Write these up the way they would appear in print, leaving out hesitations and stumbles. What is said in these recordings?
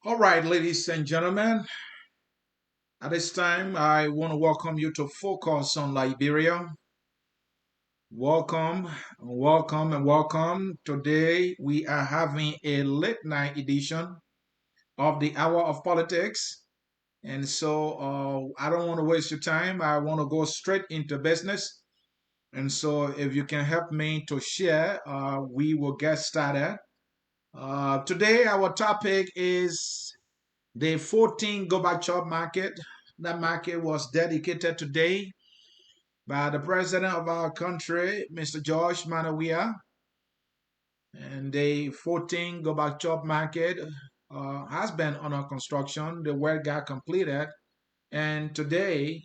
All right, ladies and gentlemen, at this time, I want to welcome you to Focus on Liberia. Welcome, welcome, and welcome. Today, we are having a late night edition of the Hour of Politics. And so, I don't want to waste your time. I want to go straight into business. And so, if you can help me to share, we will get started. Today, our topic is the 14 Gorbachop market. That market was dedicated today by the president of our country, Mr. George Manawia. And the 14 Gorbachop market has been under construction. The work got completed. And today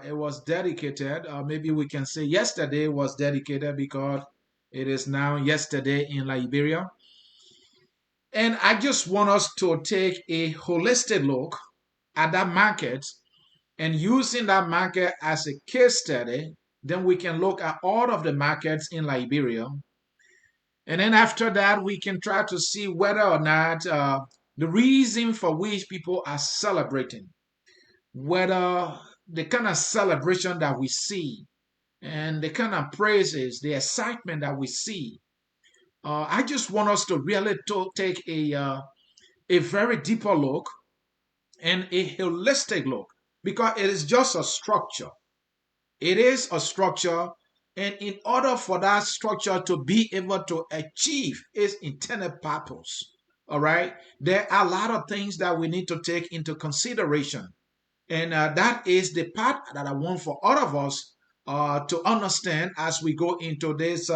it was dedicated. Maybe we can say yesterday was dedicated because it is now yesterday in Liberia. And I just want us to take a holistic look at that market and using that market as a case study, then we can look at all of the markets in Liberia. And then after that, we can try to see whether or not the reason for which people are celebrating, whether the kind of celebration that we see and the kind of praises, the excitement that we see. I just want us to really take a very deeper look and a holistic look because it is just a structure. It is a structure, and in order for that structure to be able to achieve its intended purpose, all right, there are a lot of things that we need to take into consideration. And that is the part that I want for all of us to understand as we go into this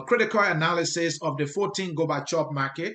critical analysis of the 14 Gorbachop market.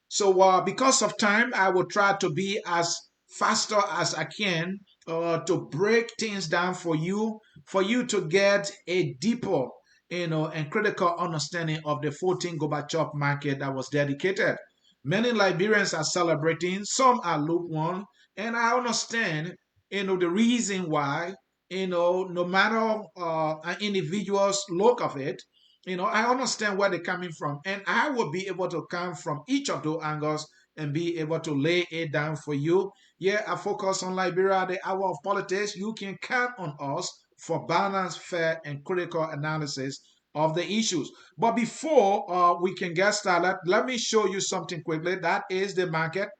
So, because of time, I will try to be as faster as I can to break things down for you to get a deeper, and critical understanding of the 14 Gorbachop market that was dedicated. Many Liberians are celebrating, some are lukewarm, and I understand, the reason why, no matter an individual's look of it, I understand where they're coming from, and I will be able to come from each of those angles and be able to lay it down for you. Yeah, I focus on Liberia, the hour of politics. You can count on us for balanced, fair, and critical analysis of the issues. But before we can get started, let me show you something quickly. That is the market.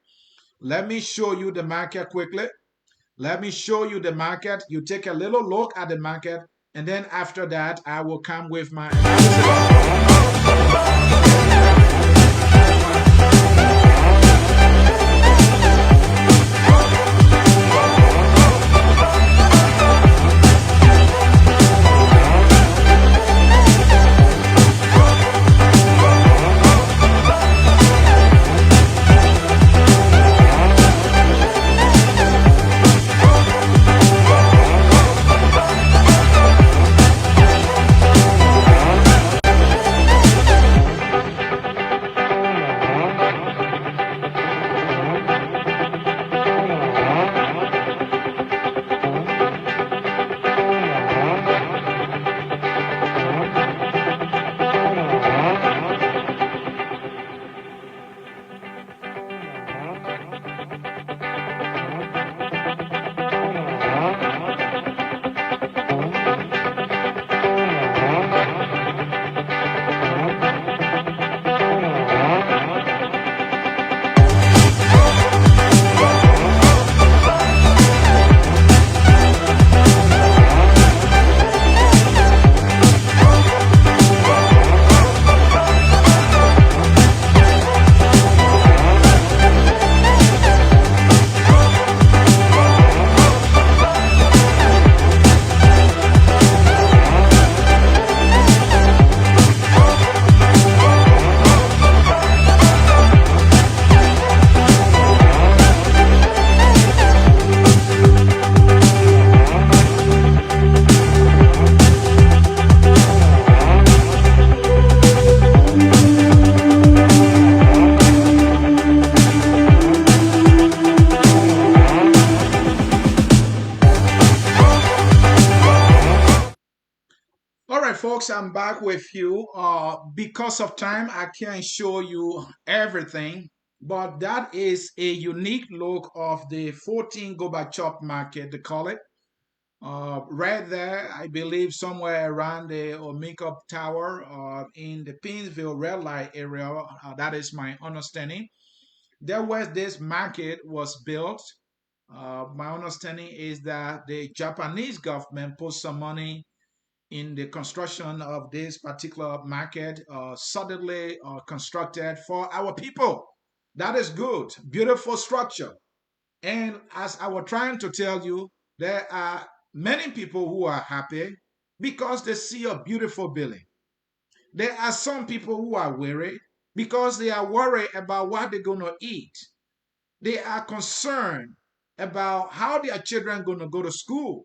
Let me show you the market quickly. Let me show you the market. You take a little look at the market, and then after that, I will come with my All right, folks, I'm back with you. Because of time, I can't show you everything But that is a unique look of the 14 Gorbachop market, they call it. Right there, I believe somewhere around the Omega Tower in the Pinsville red light area, that is my understanding. There was this market was built. My understanding is that the Japanese government put some money in the construction of this particular market, suddenly constructed for our people. That is good, beautiful structure. And as I was trying to tell you, there are many people who are happy because they see a beautiful building. There are some people who are worried because they are worried about what they're going to eat. They are concerned about how their children are going to go to school.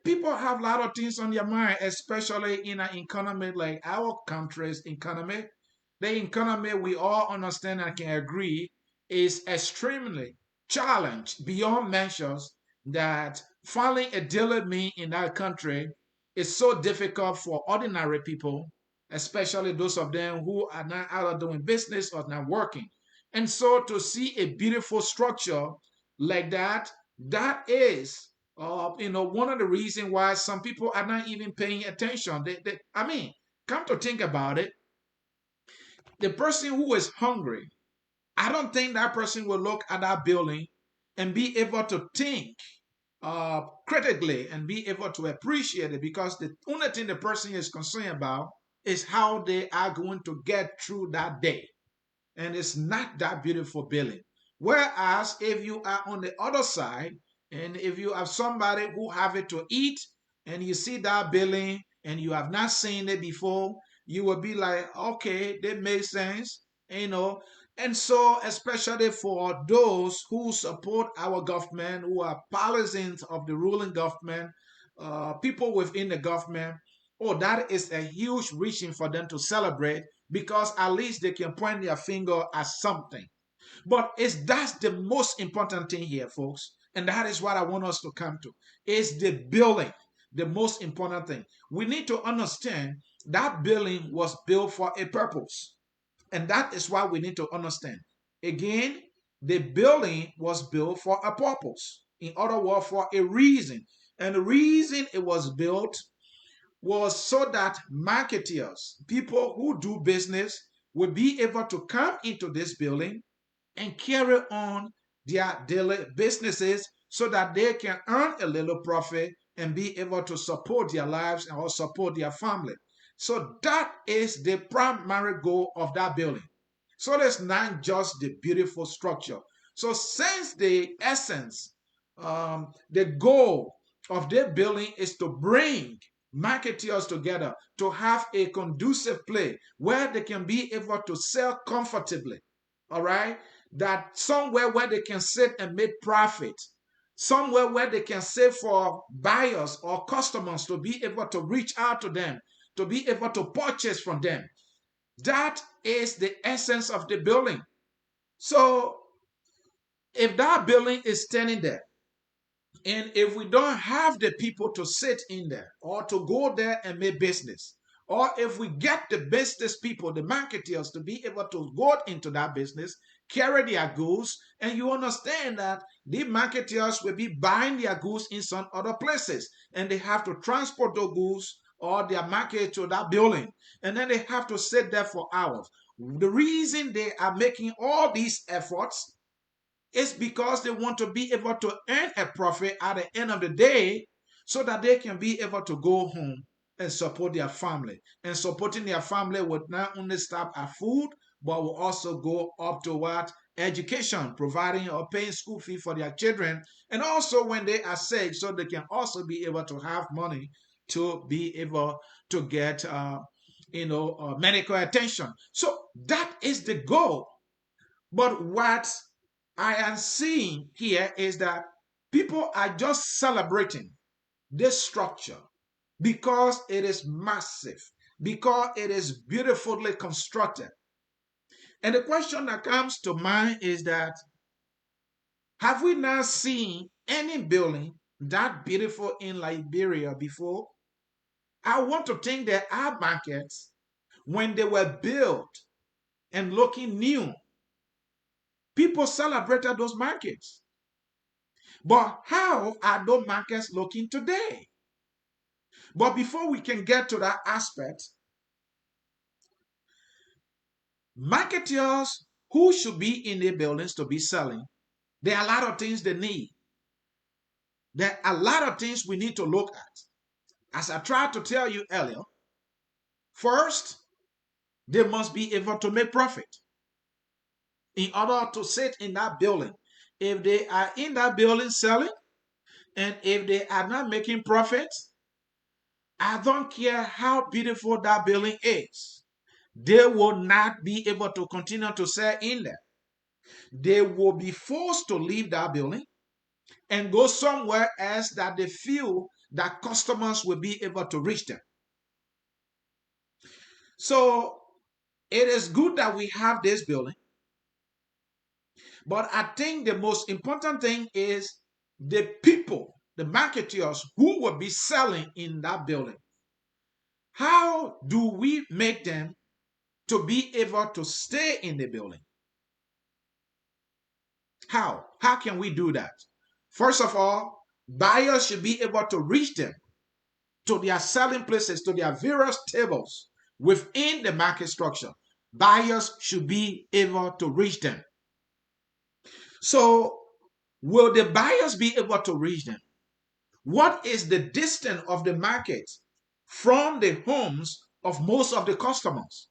People have a lot of things on their mind, especially in an economy like our country's economy. The economy, we all understand and can agree, is extremely challenged beyond measures, that finding a daily meal in that country is so difficult for ordinary people, especially those of them who are not out doing business or not working. And so to see a beautiful structure like that, that is one of the reasons why some people are not even paying attention. I mean, come to think about it, the person who is hungry, I don't think that person will look at that building and be able to think critically and be able to appreciate it, because the only thing the person is concerned about is how they are going to get through that day, and it's not that beautiful building. Whereas if you are on the other side, and if you have somebody who have it to eat, and you see that building and you have not seen it before, you will be like, okay, that makes sense, you know. And so, especially for those who support our government, who are partisans of the ruling government, people within the government, oh, that is a huge reaching for them to celebrate, because at least they can point their finger at something. But that's the most important thing here, folks. And that is what I want us to come to. Is the building the most important thing? We need to understand that building was built for a purpose. And that is why we need to understand. Again, the building was built for a purpose. In other words, for a reason. And the reason it was built was so that marketeers, people who do business, would be able to come into this building and carry on their daily businesses so that they can earn a little profit and be able to support their lives and also support their family. So that is the primary goal of that building. So it's not just the beautiful structure. So since the essence, the goal of the building is to bring marketeers together to have a conducive place where they can be able to sell comfortably. All right, that somewhere where they can sit and make profit, somewhere where they can save for buyers or customers to be able to reach out to them, to be able to purchase from them. That is the essence of the building. So if that building is standing there, and if we don't have the people to sit in there or to go there and make business, or if we get the business people, the marketeers, to be able to go into that business, carry their goods, and you understand that the marketeers will be buying their goods in some other places, and they have to transport those goods or their market to that building, and then they have to sit there for hours. The reason they are making all these efforts, it's because they want to be able to earn a profit at the end of the day so that they can be able to go home and support their family. And supporting their family would not only stop at food, but will also go up to what? Education, providing or paying school fee for their children. And also when they are sick, so they can also be able to have money to be able to get medical attention. So that is the goal. But what I am seeing here is that people are just celebrating this structure because it is massive, because it is beautifully constructed. And the question that comes to mind is that, have we not seen any building that beautiful in Liberia before? I want to think that our markets, when they were built and looking new, people celebrated those markets. But how are those markets looking today? But before we can get to that aspect, marketers who should be in the buildings to be selling, there are a lot of things they need. There are a lot of things we need to look at. As I tried to tell you earlier, first, they must be able to make profit in order to sit in that building. If they are in that building selling, and if they are not making profit, I don't care how beautiful that building is. They will not be able to continue to sell in there. They will be forced to leave that building and go somewhere else that they feel that customers will be able to reach them. So it is good that we have this building, but I think the most important thing is the people, the marketers who will be selling in that building. How do we make them to be able to stay in the building? How? How can we do that? First of all, buyers should be able to reach them to their selling places, to their various tables within the market structure. Buyers should be able to reach them. So, will the buyers be able to reach them? What is the distance of the market from the homes of most of the customers?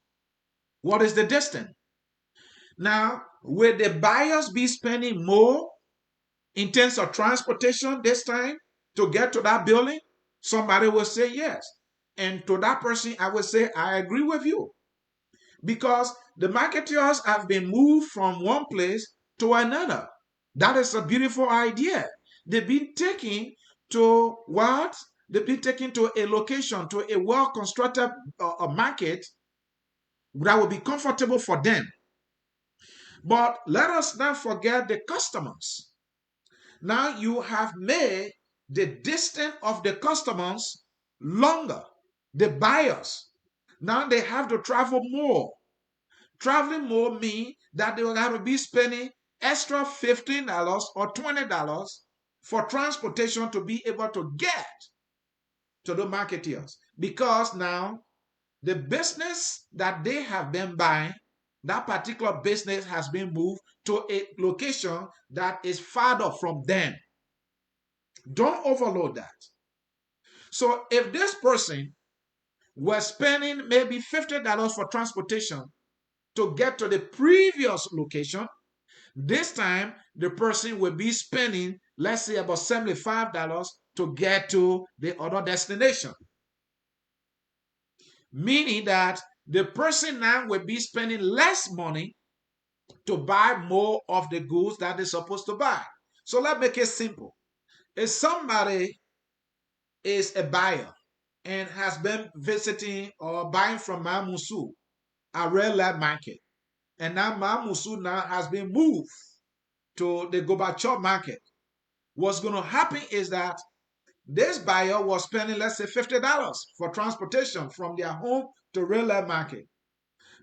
What is the distance? Now, will the buyers be spending more in terms of transportation this time to get to that building? Somebody will say yes. And to that person, I will say, I agree with you. Because the marketers have been moved from one place to another. That is a beautiful idea. They've been taken to what? They've been taken to a location, to a well-constructed market that will be comfortable for them. But let us not forget the customers. Now you have made the distance of the customers longer, the buyers. Now they have to travel more. Traveling more means that they will have to be spending extra $15 or $20 for transportation to be able to get to the marketeers. Because now the business that they have been buying, that particular business has been moved to a location that is farther from them. Don't overload that. So if this person was spending maybe $50 for transportation to get to the previous location, this time the person will be spending, let's say, about $75 to get to the other destination. Meaning that the person now will be spending less money to buy more of the goods that they're supposed to buy. So let's make it simple. If somebody is a buyer and has been visiting or buying from Mamusu, a red light market, and now Mamusu now has been moved to the Gorbachop market, what's going to happen is that this buyer was spending, let's say, $50 for transportation from their home to real life market.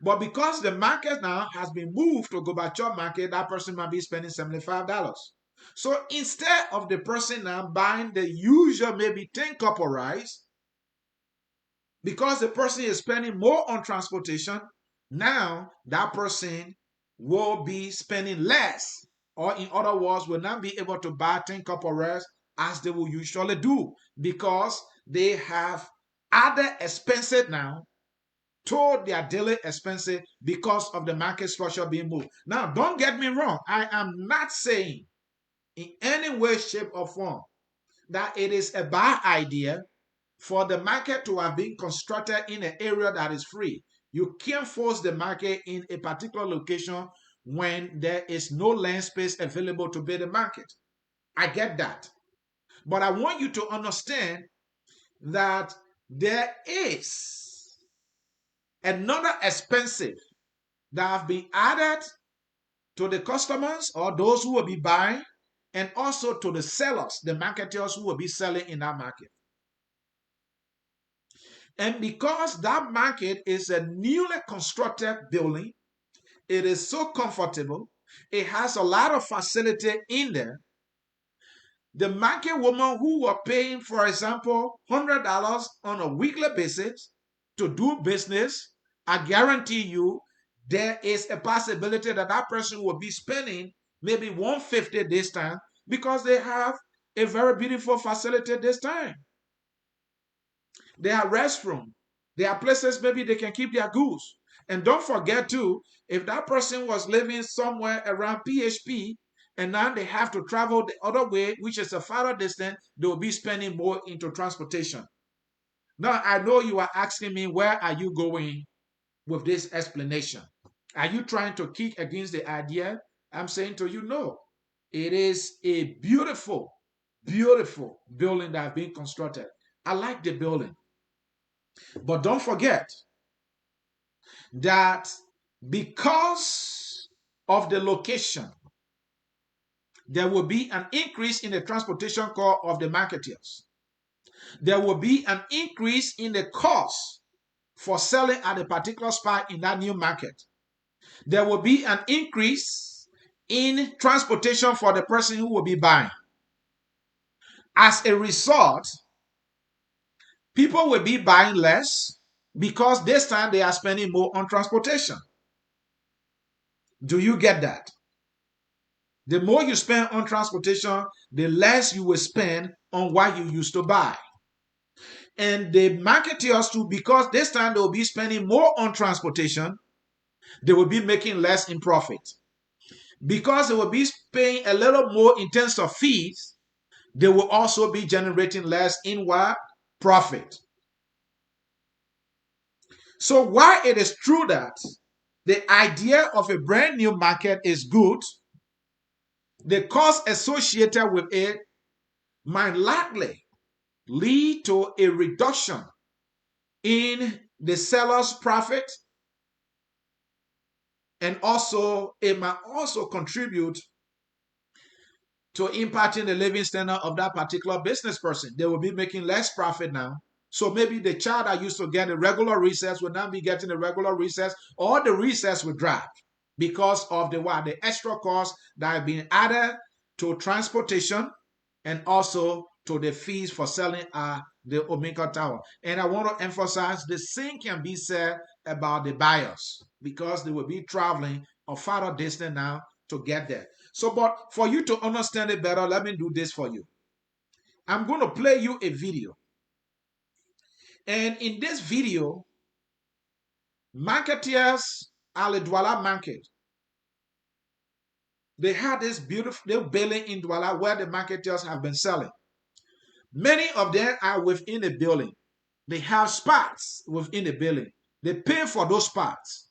But because the market now has been moved to Gorbachop market, that person might be spending $75. So instead of the person now buying the usual maybe 10 cup of rice, because the person is spending more on transportation, now that person will be spending less, or in other words, will not be able to buy 10 cup of rice as they will usually do, because they have other expenses now to their daily expenses because of the market structure being moved. Now, don't get me wrong. I am not saying in any way, shape, or form that it is a bad idea for the market to have been constructed in an area that is free. You can't force the market in a particular location when there is no land space available to build a market. I get that. But I want you to understand that there is another expensive that have been added to the customers or those who will be buying, and also to the sellers, the marketers who will be selling in that market. And because that market is a newly constructed building, it is so comfortable, it has a lot of facility in there. The market woman who were paying, for example, $100 on a weekly basis to do business, I guarantee you there is a possibility that that person will be spending maybe 150 this time because they have a very beautiful facility this time. They have restroom. There are places maybe they can keep their goods. And don't forget too, if that person was living somewhere around PHP and now they have to travel the other way, which is a farther distance, they will be spending more into transportation. Now, I know you are asking me, where are you going with this explanation? Are you trying to kick against the idea? I'm saying to you, no. It is a beautiful, beautiful building that has been constructed. I like the building. But don't forget that because of the location, there will be an increase in the transportation cost of the marketeers. There will be an increase in the cost for selling at a particular spot in that new market. There will be an increase in transportation for the person who will be buying. As a result, people will be buying less because this time they are spending more on transportation. Do you get that? The more you spend on transportation, the less you will spend on what you used to buy. And the marketeers too, because this time they will be spending more on transportation, they will be making less in profit. Because they will be paying a little more in terms of fees, they will also be generating less in what? Profit. So while it is true that the idea of a brand new market is good, the cost associated with it might likely lead to a reduction in the seller's profit, and also it might also contribute to impacting the living standard of that particular business person. They will be making less profit now. So maybe the child that used to get a regular recess will now be getting a regular recess, or the recess will drop because of the what? The extra costs that have been added to transportation and also to the fees for selling the Omega Tower. And I want to emphasize the same can be said about the buyers because they will be traveling a farther distance now to get there. So, but for you to understand it better, let me do this for you. I'm going to play you a video. And in this video, marketeers at the Douala market, they had this beautiful building in Douala where the marketeers have been selling. Many of them are within the building. They have spots within the building. They pay for those spots.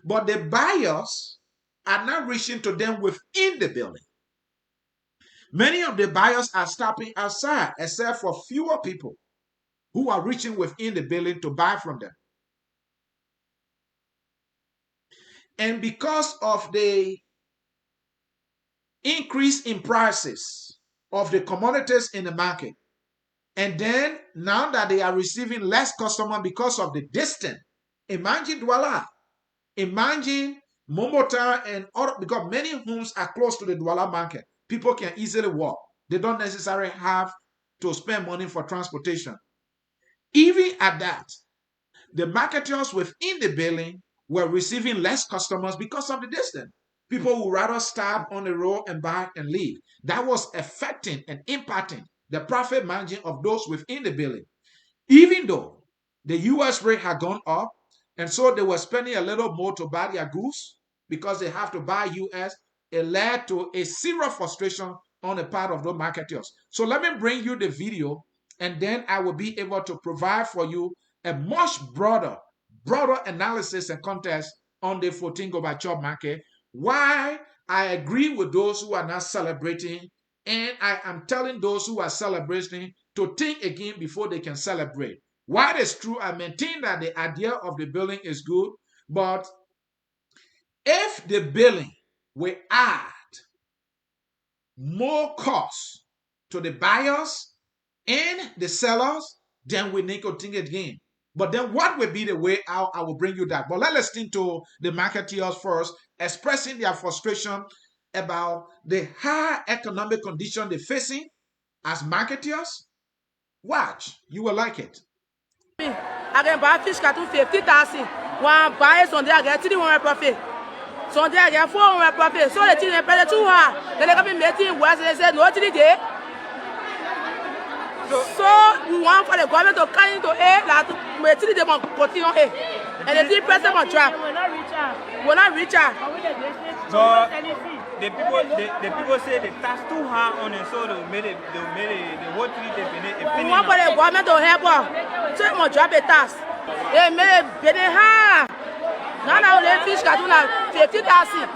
But the buyers are not reaching to them within the building. Many of the buyers are stopping outside, except for fewer people who are reaching within the building to buy from them. And because of the increase in prices of the commodities in the market, and then now that they are receiving less customer because of the distance, imagine Douala, imagine Momota and other, because many homes are close to the Douala market. People can easily walk. They don't necessarily have to spend money for transportation. Even at that, the marketers within the building were receiving less customers because of the distance. People would rather stop on the road and buy and leave. That was affecting and impacting the profit margin of those within the building. Even though the US rate had gone up, and so they were spending a little more to buy their goods because they have to buy US, it led to a serious frustration on the part of the marketers. So let me bring you the video, and then I will be able to provide for you a much broader analysis and context on the 14 Gorbachop market, why I agree with those who are not celebrating, and I am telling those who are celebrating to think again before they can celebrate. While it is true, I maintain that the idea of the building is good, but if the building will add more cost to the buyers and the sellers, then we need to think again. But then what will be the way out? I will bring you that. But let's think to the marketeers first, expressing their frustration about the high economic condition they're facing as marketers. Watch, you will like it. I can buy fish carton 50,000. One buy Sunday I get 300 profit. Sunday I get 400 profit. So the children pay too high. Then they come in meeting West and they say no to the day. So we want for the government to come into aid that material they want continue aid. And the 3% will drop. We're not richer. So the people say the tax too high on it, so they made the whole tree they we want for the government to help us. So it will drop the tax. They made it high. Now the fish got 50,000.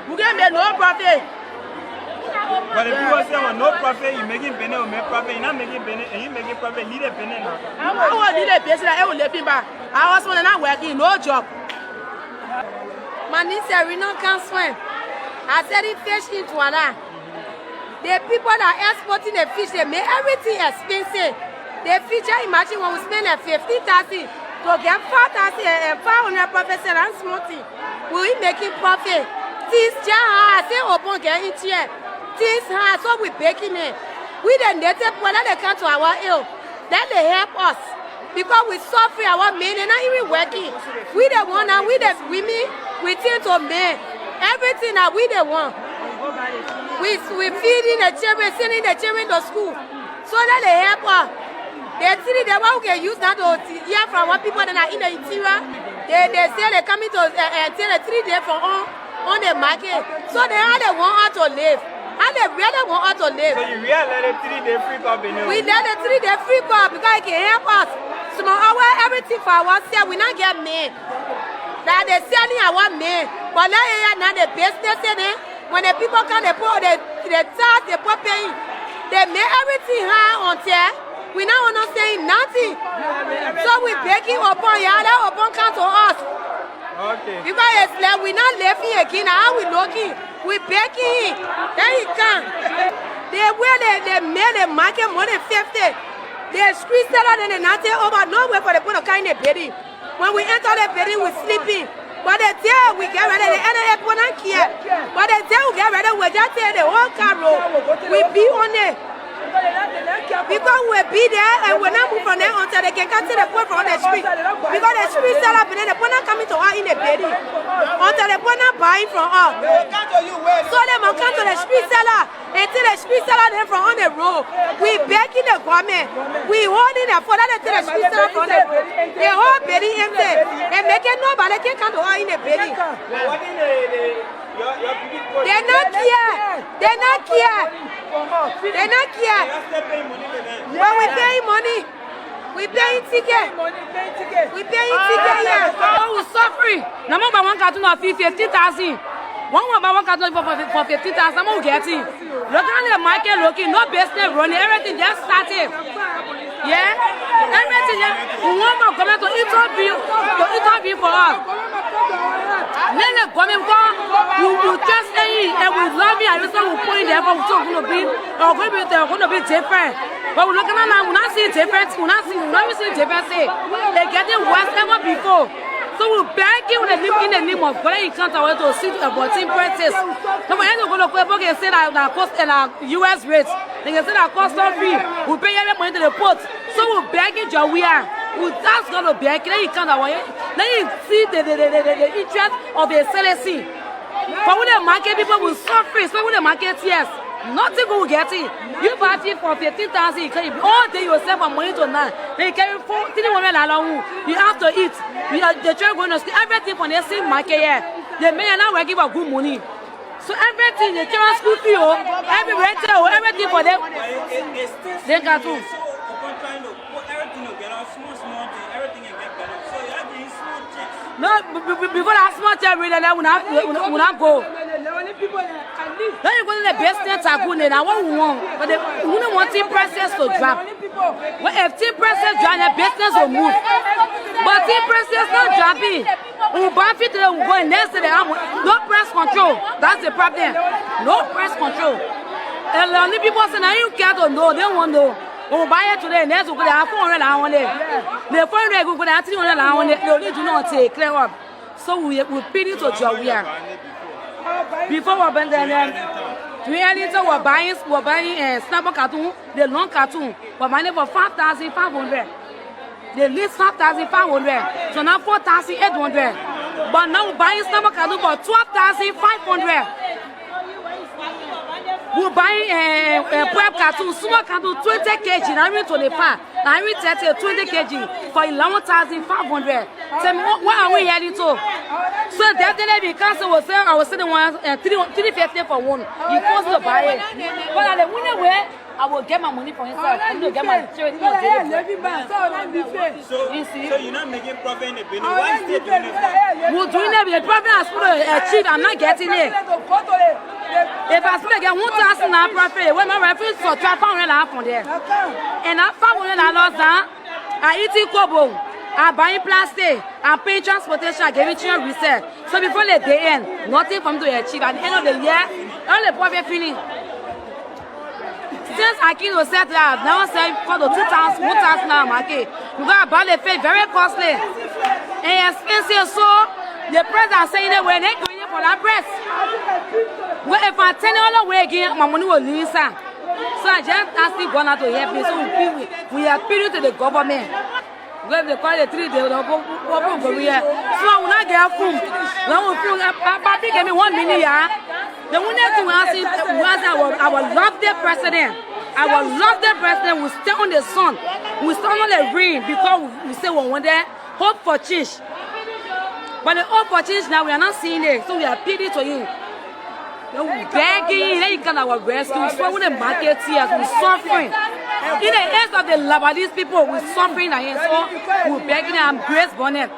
We can make no profit. But if people say well, no profit, you making penny or make profit, you're not making penny, and you making profit, need a penny now. I want need a business, I will live in back. I was not working, no job. My niece said we not can swim. I said it fish into one. The people that are exporting the fish, they make everything expensive. The fish, imagine when we spend like 50,000 to get 4,000 and 500 profit and small thing. We making profit. This jar, I say open get into here. This hard, so we baking it. We the native people, they come to our ill. Then they help us. Because we suffer our men, they're not even working. We the one now, we the women, we tend to men. Everything that we the one. We feeding the children, sending the children to school. So that they help us. They see the one who can use that to hear from what people that are in the interior. They say they're coming to tell the 3 days from on the market. So they are the one how to live. And they really want us to live. So you really let the 3 day free cup in you? We let the 3 day free cup because it can help us. So everything for ourselves, we not get men. That they selling our men. But now the business in it, when the people come, they put the tax, they put paying. They make everything high on there. We not understanding nothing. So we begging upon y'all, that upon come to us. Okay. Because it's like we not living again. How we looking? We begging. Then he come. They made the market more than 50. They street seller than the nothing over nowhere for the point of kind of bedding. When we enter the bedding, we sleeping. But the day we get ready, the end of the point not care. But the day we get ready, we just take the whole car road. We be on it. Because we be there and we not move from there until they can come to the point from the street. Because the street seller, the point not coming to us in the bedding. Until the point not buying from us. So they must come to the street seller. Until the street seller them from on the road. We begging the government. We holding the for that to the street seller from the road. The whole bedding empty. And making nobody can come to us in the bedding. They're not here. They're not here. They're not here. But we pay money. We pay ticket. We pay ticket here. Oh, we're suffering. Now, one carton of 50,000. One carton for 50,000. I'm not getting. Look at the market looking. No business running. Everything just started. Yeah? Everything. We want to come to interview for us. Then the government will just say, and we love you, and we put in there, but we're going to be different. But we're looking at now, we're not seeing different, we're not seeing different. They're getting worse than ever before. So we're begging in the name of God, you can't away to see about team prices. So we're going to go and say that cost and our US rates. They can say that cost of free. We pay every money to the port. So we're begging we are. That's going to beg, then you can't away. Then you see the interest of the CLC. For when the market people will suffer, especially when the market yes. Nothing will get it. You buy it for 15,000, you can all day yourself from morning to night. Then you carry 4 women along. You have to eat. The children going to see everything from the same market here. The men are not working for good money. So everything, the children school fee, every rental, everything for them. They can do. No, because that small child really will not go. Then you go to the business tycoon and I want, but they don't want team prices to drop. Well, if team prices drop, the business will move. But team prices not dropping. We buy fit to go and next to the no price control. That's the problem. No price control. And the only people say now you can't know, they don't want to know. When we buy it today, next week, they have 400 on it. The 400 go there, 300 on it. They only do not take clear up. So we pay it to Jawia. Before we bend them, we we're buying snapper cartoon, the long cartoon. We're buying for 5,500. The list 5,500. So now 4,800. But now we're buying snapper cartoon for 12,500. We buy prep cartoon, small cartoon, 20 kg, now we 25, now we 30, 20 kg for 11,500. Tell me, what are we heading to? So definitely because I was selling one 350 for one. You forced to buy it. But at the winner way, I will get my money for himself. I will get my charity. So you're not making profit in the business. Why is it doing it? We're doing it. The profit has to achieve. I'm not getting it. If I still get 1,000 profit, when my reference for 1,200 from there, and I $500 I eat kobo, I buy plastic, I pay transportation, I give it to your resale. So before the day end, nothing for me to achieve. At the end of the year, all the profit feeling. Since I can't set that, now I say for the 2,000, 1,000 market, you got to buy the face very costly and expensive. So the price are saying that when they going for that price, well, if I turn all the way again, my money will lose. So I just asking God to help me. So we appeal to the government. When they call the 3 days, they'll go here. So I will not get food. Now we feel Papi gave me 1 million. The one that was our loved president. Our loved president will stay on the sun. We stay on the rain because we say we want that hope for change. But the hope for change now we are not seeing it. So we are appealing to him. We're begging, then you got our rescue. So when the market here, we're suffering. In the hands of the Lebanese people, we're suffering. So we're begging them, Grace Bonnet.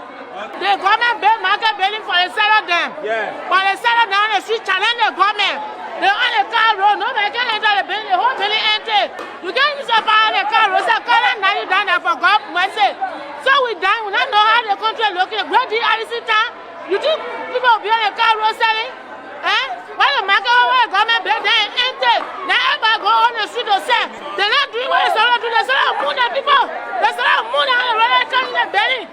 The government build market building for the sell of them. Yeah. For the sell of them, they see challenge the government. They on the car road, nobody can enter the building, the whole building empty. You can't use the car road, so call them now you down there for God mercy. So we done, we don't know how the country looking. Great deal town. You think people will be on the car road selling? Eh? Why the market over the government build them empty? Now everybody go on the street to sell. They're not doing what they're supposed to do. They're supposed to moon the people. They're supposed to moon the road and turn in the building.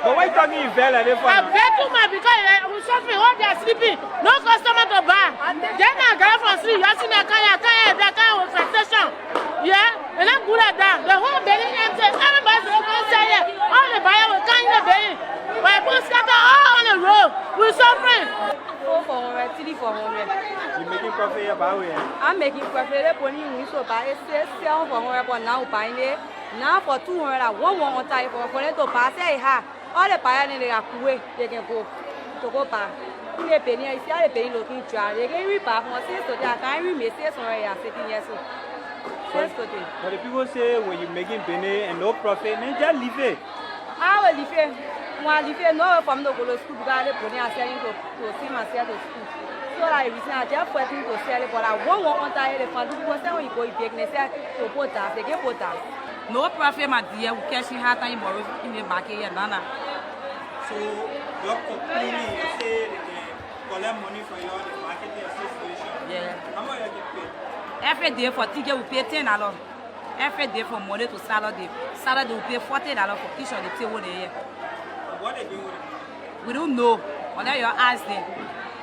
But why you talking in Vela? I bet too much because we're suffering while they're sleeping. No customer to buy. Then I got from sleep. You see, I can't with frustration. Yeah? And I'm good at that. The whole building empty. Everybody's going to sell it. All the buyers will come in the building. But people scatter all on the road. We're suffering. 400, 300. You're making profit about it? I'm making profit. They're putting in so buy it. 700, but now buying it. Now for 200, I want on time for them to pass it. All the buyers in the way they can go to go back. They pay near, see how they pay looking dry. They can repair from 6 to I can't remake 600 sitting here. But the people say when you're making penny and no profit, then just leave it. I will leave it. When I leave it, no from the school because they put in selling to see myself to school. So I recently just put to sell it, but I want on time the fund because when you go to business to put that, they can put that. No profit, my dear, we cash in hard time in the market here, Nana. So your company say they can collect money for you the marketing association. Yeah. How much you get paid? Every day for ticket we pay $10. Every day from Monday to Saturday. Saturday we pay $40 for each of the table there. What they do with it? We don't know. Unless you ask them.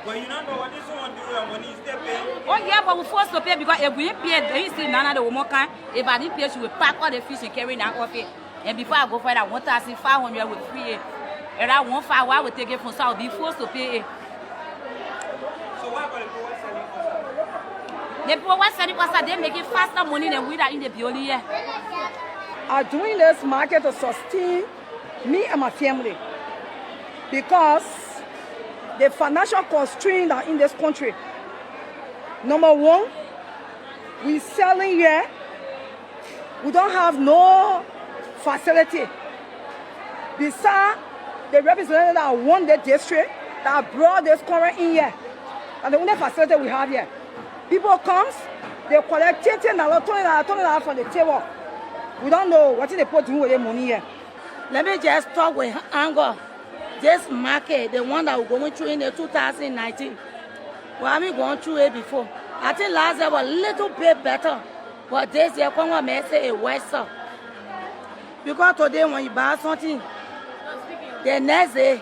But you don't know what this one do with your money, is they paying? Oh yeah, but we forced to pay because if we didn't pay, then you see Nana the woman can. If I didn't pay, she will pack all the fish and carry that off it. And before I go for that 1,500 with free. And that 1,500 I will take it from, so I'll be forced to pay it. So why about the people selling outside? The people who selling outside, they making faster money than we that in the building here. I'm doing this market to sustain me and my family because the financial constraints are in this country. Number one, we selling here. We don't have no facility. Besides the representative that won the district that brought this current in here, and the only facility we have here. People comes, they collect $10, $20 from the table. We don't know what they put in with their money here. Let me just talk with anger. This market, the one that we're going through in the 2019, we haven't gone through it before. I think last year was a little bit better. But this year, Congo may say a worse. Because today when you buy something, the next day,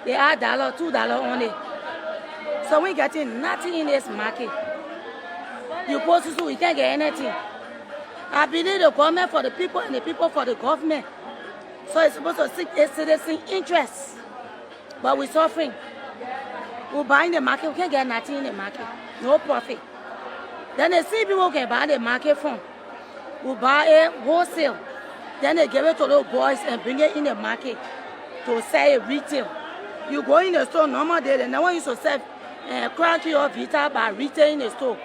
they add $1, $2 only. So we getting nothing in this market. You post to, you can't get anything. I believe the government for the people and the people for the government. So it's supposed to seek a citizen interest. But we're suffering. We're buying the market, we can't get nothing in the market. No profit. Then they see people can buy the market from. We buy it wholesale. Then they give it to those boys and bring it in the market to sell it retail. You go in the store normal day, they never used to sell cranky or Vita by retail in the store.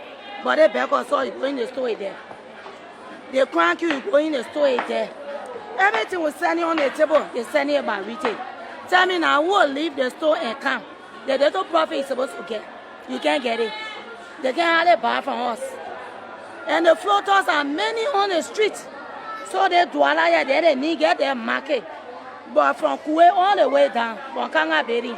But they back us all, you go in the store, it's there. They crank you go in the store, it's there. Everything was selling on the table, they selling it by retail. Tell me now, who will leave the store and come? The little profit is supposed to get. You can't get it. They can't hardly buy from us. And the floaters are many on the street. So they do a lot, they need get their market. But from Kuwait all the way down, from Kangaberi,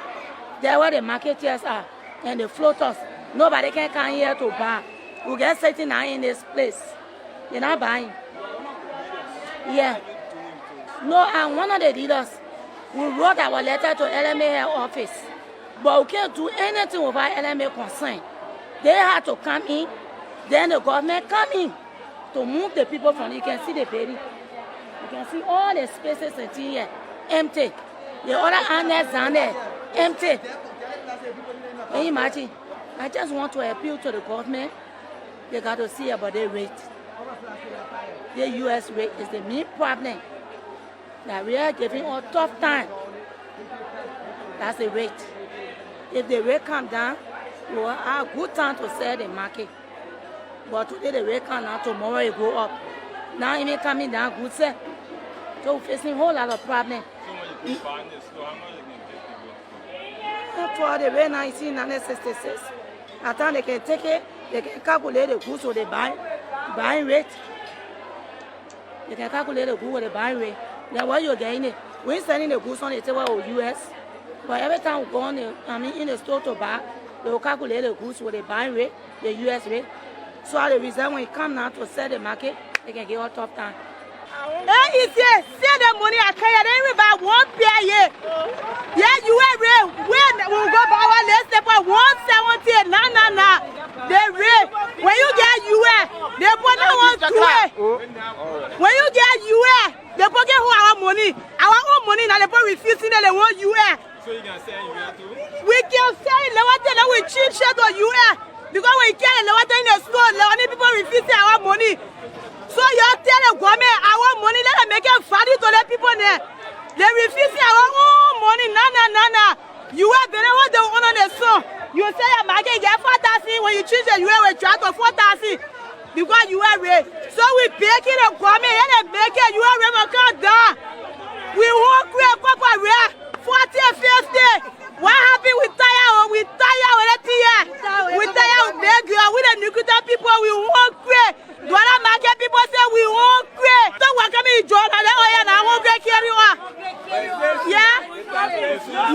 there where the marketeers are. And the floaters, nobody can come here to buy. We get sitting now in this place. You're not buying. Yeah. No, and one of the leaders, we wrote our letter to LMA office. But we can't do anything without LMA concern. They had to come in, then the government come in to move the people from. You can see the building. You can see all the spaces in here empty. The other annex down there empty. Can you imagine? I just want to appeal to the government. They got to see about the rate. The U.S. rate is the main problem. That we are giving a tough time. That's the rate. If the rate come down, we will have a good time to sell the market. But today the rate come down, tomorrow it go up. Now even coming down, good sell. So we're facing a whole lot of problems. So when you buy this store, how much you can take the rate? For the rate 1966, at time they can take it, they can calculate the goods with the buying rate. They can calculate the goods with the buying rate. Then what you're getting it, we're selling the goods on the table of US. But every time we go on in the store to buy, they will calculate the goods with the buying rate, the US rate. So as a result, when it comes now to sell the market, they can get all tough time. Hey, it's here. See the money I carry. They will buy one pair here. Yeah, you are real. When we go buy our list for 170. Nah. They real. When you get US, they put that one to it. When you get US, they put our money. Our own money now they put refusing and they want US. So you can sell US too? We can sell it. They will cheap shit on US. Because when you get it, in the store, the people refusing our money. So you tell the government our money, let them make it value to the people there. They refusing our own money. Nah. You are better what they want on the store. You say your market get 4,000 when you choose the US we try to 4,000 because you are rate. So we begging the government, let them make it. You are rate come down. We won't create proper rate 40, 50. What happened? We tired with the tea. We tired with big girl. We the nuclear people. We won't create. The other market people say we won't create. So what can we do? I won't get carry on. Yeah.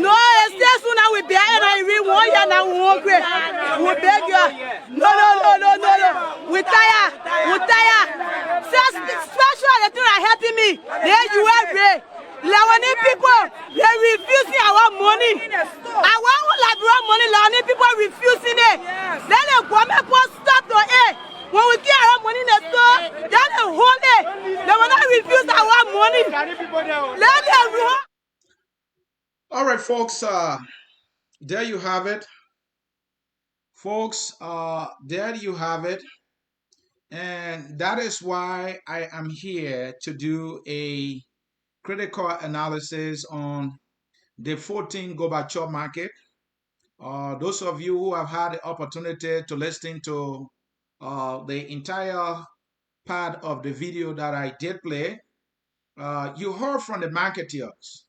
No, it's still soon now we bear and I read 1 year now we won't create. We beg you. No. We tired. Special the thing that helping me. There you are, Ray. Leonie people, they refusing our money. Our own Liberia money, Leonie people refusing it. Then the government will stop to it. When we get our money in the store, then they hold it. They will not refuse our money. Let them run. All right, folks, there you have it. Folks, there you have it. And that is why I am here to do a critical analysis on the 14 Gorbachop market. Those of you who have had the opportunity to listen to the entire part of the video that I did play, you heard from the marketeers.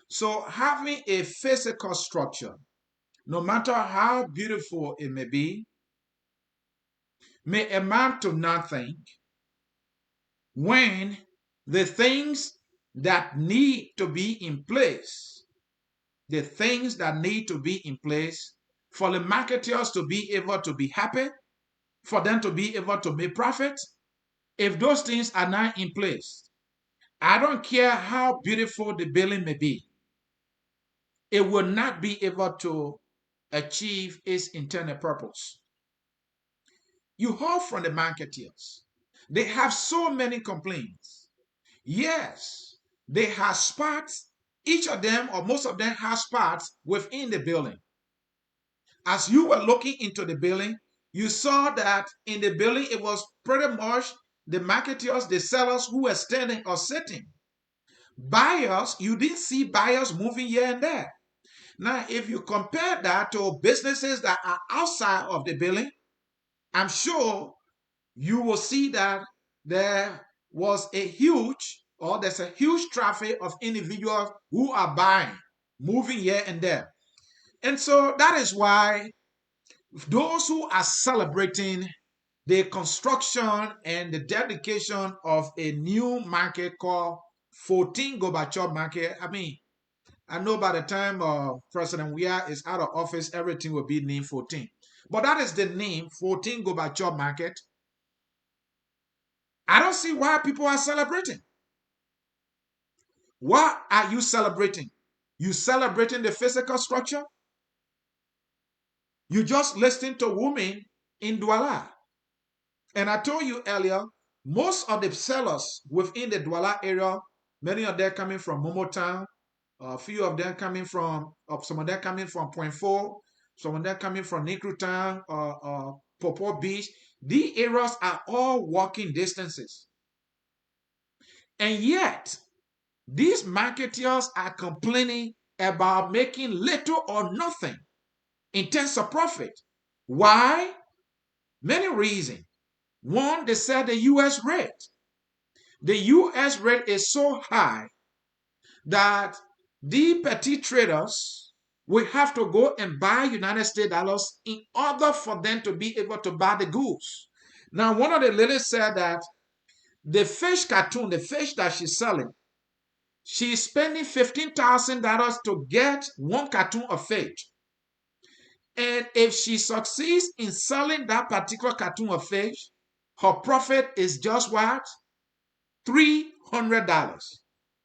So having a physical structure, no matter how beautiful it may amount to nothing when the things that need to be in place, for the marketers to be able to be happy, for them to be able to make profit. If those things are not in place, I don't care how beautiful the building may be, it will not be able to achieve its intended purpose. You heard from the marketeers. They have so many complaints. Yes, they have spots. Each of them or most of them have spots within the building. As you were looking into the building, you saw that in the building it was pretty much the marketeers, the sellers who were standing or sitting. Buyers, you didn't see buyers moving here and there. Now, if you compare that to businesses that are outside of the building, I'm sure you will see that there's a huge traffic of individuals who are buying, moving here and there. And so that is why those who are celebrating the construction and the dedication of a new market called 14 Gorbachop market. I know by the time President Weah is out of office, everything will be named 14. But that is the name, 14 Gorbachop market. I don't see why people are celebrating. What are you celebrating? You celebrating the physical structure? You just listen to women in Douala. And I told you earlier, most of the sellers within the Douala area, many of them coming from Momo Town, a few of them coming from, some of them coming from Point Four, some of them coming from Nikru Town, Popo Beach. These areas are all walking distances. And yet, these marketeers are complaining about making little or nothing in terms of profit. Why? Many reasons. One, they said the US rate. The US rate is so high that the petty traders will have to go and buy United States dollars in order for them to be able to buy the goods. Now, one of the ladies said that the fish cartoon, the fish that she's selling, she's spending $15,000 to get one cartoon of fish. And if she succeeds in selling that particular cartoon of fish, her profit is just what? $300.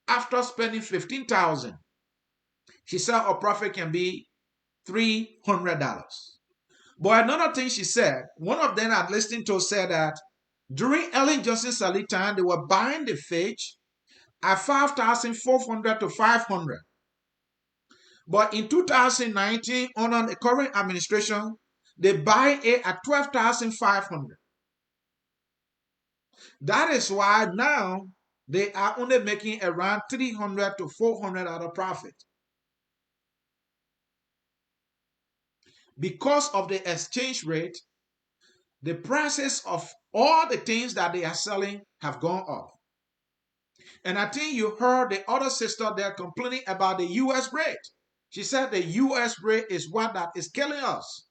After spending $15,000, she said her profit can be $300. But another thing she said, one of them I listened to said that during Ellen Johnson Sirleaf time, they were buying the fish at $5,400 to $500. But in 2019, under the current administration, they buy it at $12,500. That is why now they are only making around $300 to $400 profit. Because of the exchange rate, the prices of all the things that they are selling have gone up. And I think you heard the other sister there complaining about the US rate. She said the US rate is what that is killing us.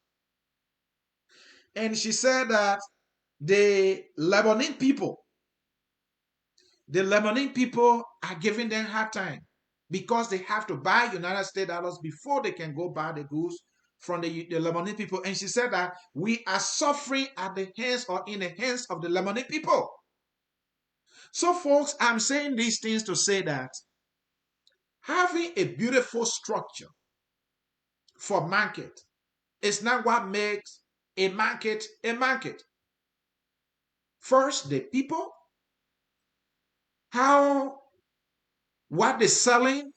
And she said that the Lebanese people are giving them hard time because they have to buy United States dollars before they can go buy the goods from the Lebanese people. And she said that we are suffering at the hands or in the hands of the Lebanese people. So folks, I'm saying these things to say that having a beautiful structure for market is not what makes a market a market. First, the people, what they're selling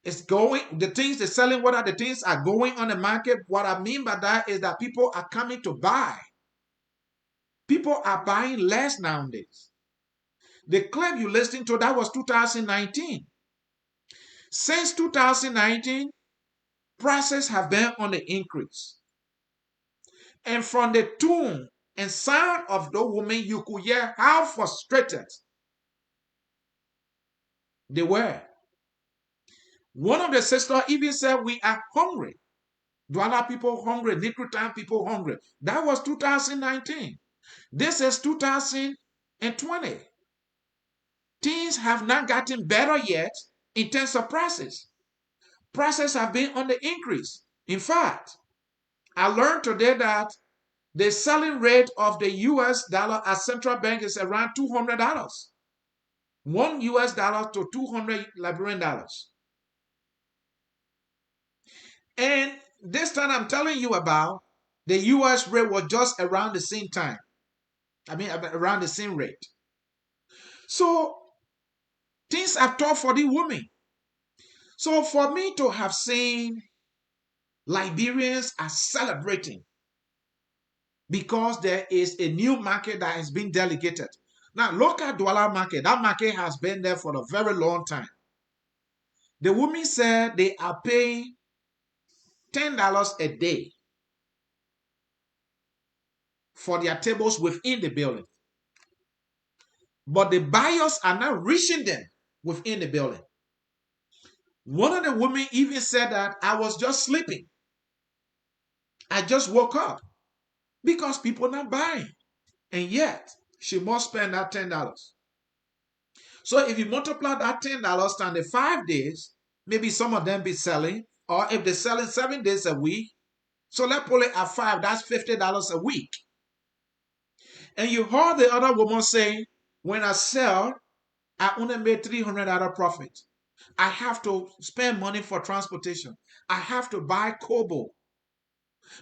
is going, the things they're selling, what are the things are going on the market. What I mean by that is that people are coming to buy. People are buying less nowadays. The clip you listened to, that was 2019. Since 2019, prices have been on the increase. And from the tone and sound of the woman, you could hear how frustrated they were. One of the sisters even said, we are hungry. Douala people hungry, Nikrutan people hungry. That was 2019. This is 2020. Things have not gotten better yet in terms of prices. Prices have been on the increase. In fact, I learned today that The selling rate of the US dollar at central bank is around $200. $1 to 200 Liberian dollars. And this time I'm telling you about, the US rate was just around the same time. Around the same rate. So things are tough for the women. So for me to have seen Liberians are celebrating because there is a new market that has been delegated. Now look at Douala market. That market has been there for a very long time. The women said they are paying $10 a day for their tables within the building. But the buyers are not reaching them within the building. One of the women even said that I was just sleeping. I just woke up because people are not buying. And yet, she must spend that $10. So if you multiply that $10 times the 5 days, maybe some of them be selling, or if they're selling 7 days a week, so let's pull it at 5, that's $50 a week. And you heard the other woman say, when I sell, I only made $300 profit. I have to spend money for transportation. I have to buy kobo.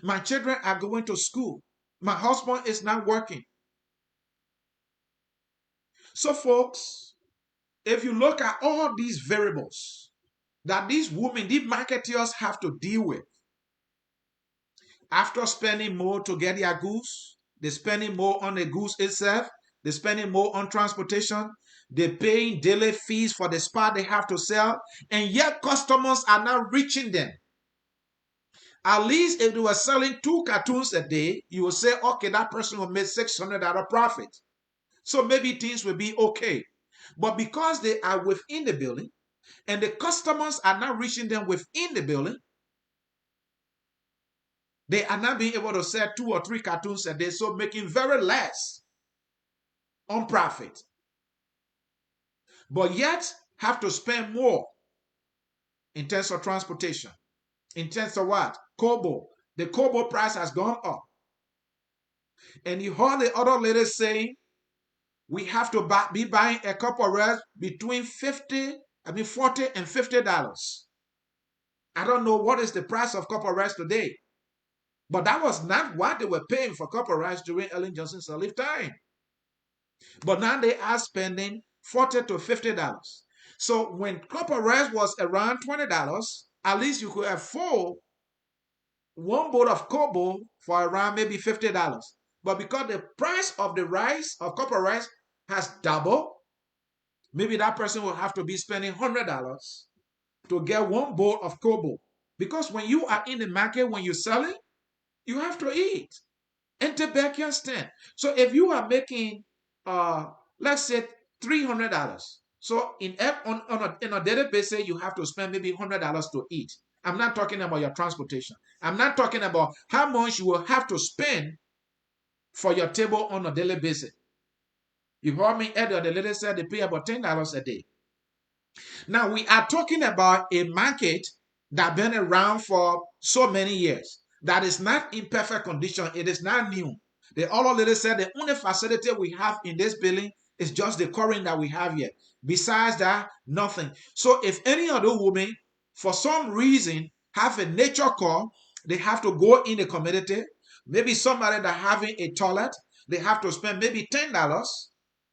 My children are going to school. My husband is not working. So folks, if you look at all these variables that these women, these marketeers have to deal with, after spending more to get their goods, they're spending more on the goods itself, they're spending more on transportation, they're paying daily fees for the spot they have to sell, and yet customers are not reaching them. At least if they were selling 2 cartoons a day, you will say, okay, that person will make $600 profit. So maybe things will be okay. But because they are within the building and the customers are not reaching them within the building, they are not being able to sell 2 or 3 cartoons a day, so making very less on profit. But yet have to spend more in terms of transportation. In terms of what? Kobo. The kobo price has gone up. And you heard the other lady saying, we have to be buying a cup of rice between $40 and $50. I don't know what is the price of cup of rice today, but that was not what they were paying for cup of rice during Ellen Johnson's lifetime. But now they are spending $40 to $50. So when cup of rice was around $20, at least you could afford one bowl of kobo for around maybe $50. But because the price of the rice, of cup of rice, has doubled, maybe that person will have to be spending $100 to get one bowl of kobo. Because when you are in the market, when you're selling, you have to eat. Enter back your stand. So if you are making, let's say $300, so on a daily basis, you have to spend maybe $100 to eat. I'm not talking about your transportation. I'm not talking about how much you will have to spend for your table on a daily basis. You heard me earlier, the lady said they pay about $10 a day. Now we are talking about a market that been around for so many years. That is not in perfect condition. It is not new. The other lady said the only facility we have in this building is just the current that we have here. Besides that, nothing. So if any other woman, for some reason, have a nature call, they have to go in the community. Maybe somebody that having a toilet, they have to spend maybe $10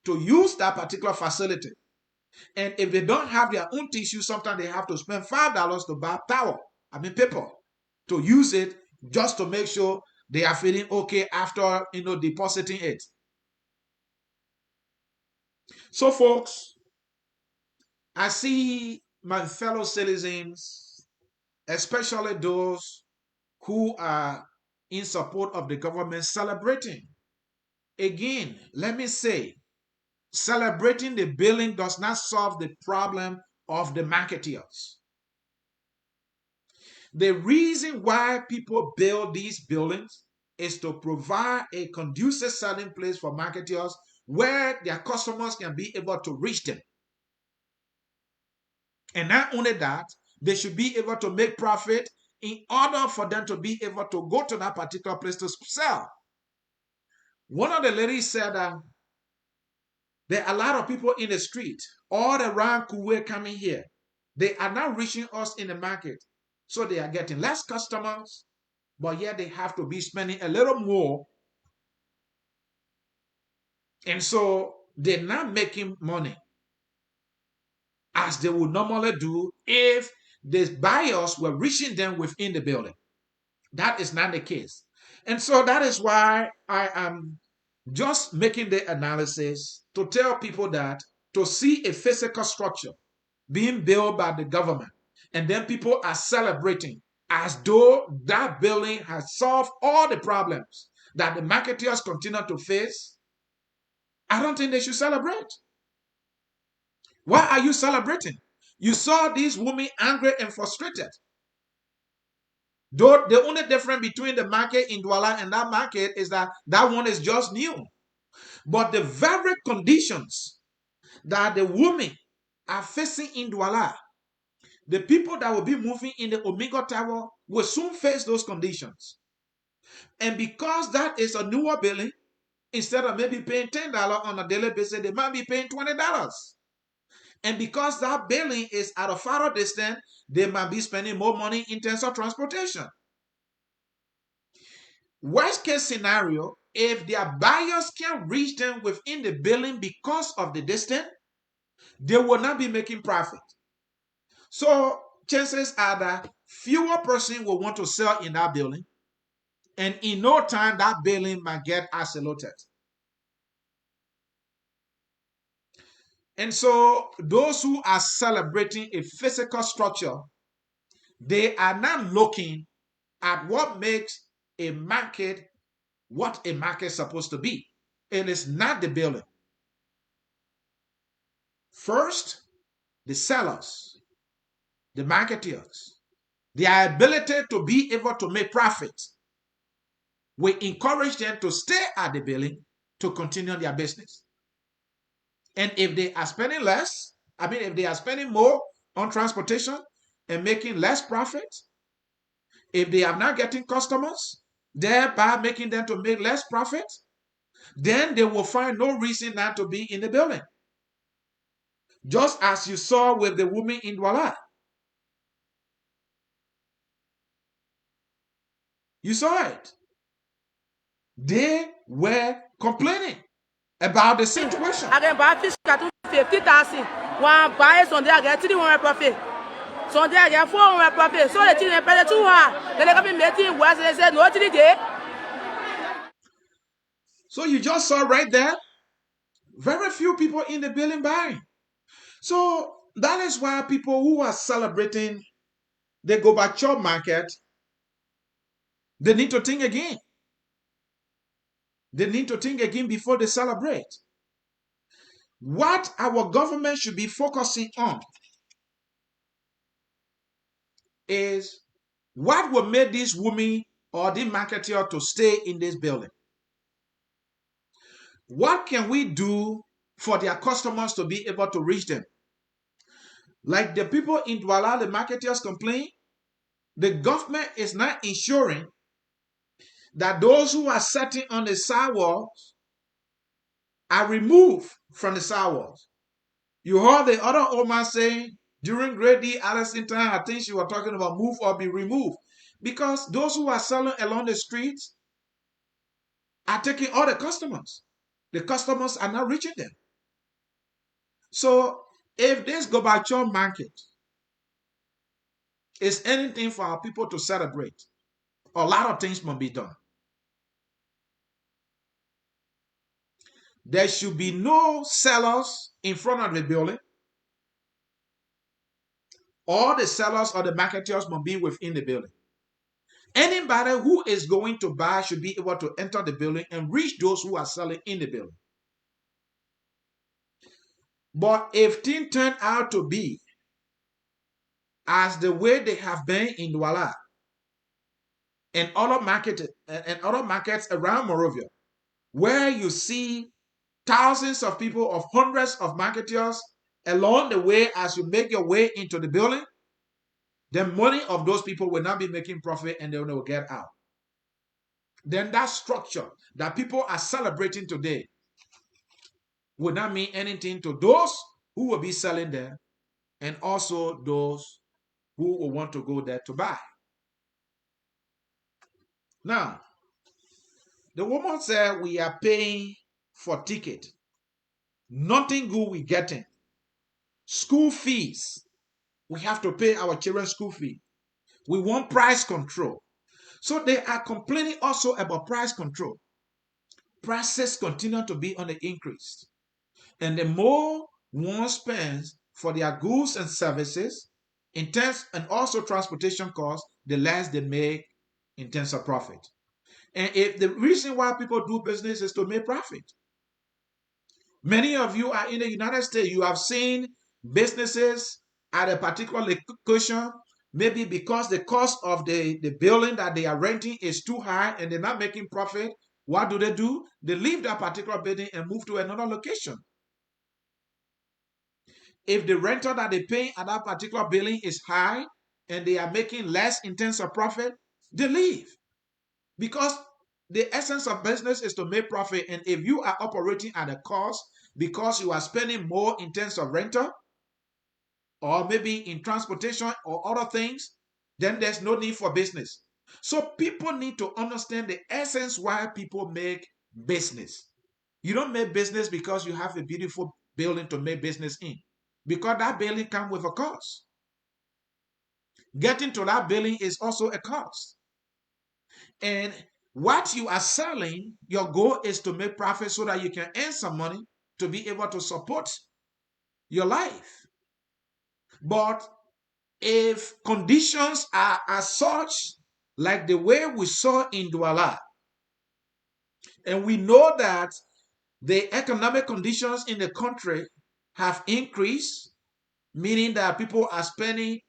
to use that particular facility. And if they don't have their own tissue, sometimes they have to spend $5 to buy paper, to use it just to make sure they are feeling okay after depositing it. So folks, I see my fellow citizens, especially those who are in support of the government, celebrating. Again, let me say, celebrating the building does not solve the problem of the marketeers. The reason why people build these buildings is to provide a conducive selling place for marketeers where their customers can be able to reach them. And not only that, they should be able to make profit in order for them to be able to go to that particular place to sell. One of the ladies said that there are a lot of people in the street all around Kuwait coming here. They are not reaching us in the market. So they are getting less customers, but yet they have to be spending a little more. And so they're not making money as they would normally do if the buyers were reaching them within the building. That is not the case. And so that is why I am just making the analysis to tell people that to see a physical structure being built by the government, and then people are celebrating as though that building has solved all the problems that the marketeers continue to face, I don't think they should celebrate. Why are you celebrating? You saw these women angry and frustrated. Though the only difference between the market in Douala and that market is that that one is just new. But the very conditions that the women are facing in Douala, the people that will be moving in the Omega Tower will soon face those conditions. And because that is a newer building, instead of maybe paying $10 on a daily basis, they might be paying $20. And because that building is at a farther distance, they might be spending more money in terms of transportation. Worst case scenario, if their buyers can reach them within the building because of the distance, they will not be making profit. So chances are that fewer persons will want to sell in that building, and in no time that building might get isolated. And so those who are celebrating a physical structure, they are not looking at what makes a market what a market is supposed to be. It is not the building. First, the sellers, the marketeers, their ability to be able to make profit will encourage them to stay at the building to continue their business. And if they are spending less, if they are spending more on transportation and making less profit, if they are not getting customers, thereby making them to make less profit, then they will find no reason not to be in the building. Just as you saw with the woman in Douala. You saw it. They were complaining about the situation. I can buy fish carton 50,000. One buy Sunday I get 300 profit. Sunday I get 400 profit. So the children pay 200. Then they come in meeting once they say no 3 days. So you just saw right there, very few people in the building buying. So that is why people who are celebrating the Gorbachop market, they need to think again. They need to think again before they celebrate. What our government should be focusing on is what will make this woman or the marketer to stay in this building. What can we do for their customers to be able to reach them? Like the people in Douala, the marketers complain, the government is not ensuring that those who are sitting on the sidewalks are removed from the sidewalks. You heard the other old man saying during Great D. Allison time, I think she was talking about move or be removed. Because those who are selling along the streets are taking all the customers. The customers are not reaching them. So if this Gorbachop market is anything for our people to celebrate, a lot of things must be done. There should be no sellers in front of the building. All the sellers or the marketers must be within the building. Anybody who is going to buy should be able to enter the building and reach those who are selling in the building. But if things turn out to be as the way they have been in Douala and other markets around Monrovia, where you see thousands of people of hundreds of marketers along the way as you make your way into the building, the money of those people will not be making profit and they will get out. then that structure that people are celebrating today will not mean anything to those who will be selling there and also those who will want to go there to buy. Now, the woman said we are paying for ticket. Nothing good we getting. School fees. We have to pay our children's school fee. We want price control. So they are complaining also about price control. Prices continue to be on the increase. And the more one spends for their goods and services, in terms and also transportation costs, the less they make in terms of profit. And if the reason why people do business is to make profit. Many of you are in the United States. You have seen businesses at a particular location, maybe because the cost of the building that they are renting is too high and they're not making profit. What do? They leave that particular building and move to another location. If the rental that they pay at that particular building is high and they are making less in terms of profit, they leave. Because the essence of business is to make profit. And if you are operating at a cost because you are spending more in terms of rental or maybe in transportation or other things, then there's no need for business. So people need to understand the essence why people make business. You don't make business because you have a beautiful building to make business in, because that building comes with a cost. Getting to that building is also a cost. And what you are selling, your goal is to make profit so that you can earn some money to be able to support your life. But if conditions are as such, like the way we saw in Douala, and we know that the economic conditions in the country have increased, meaning that people are spending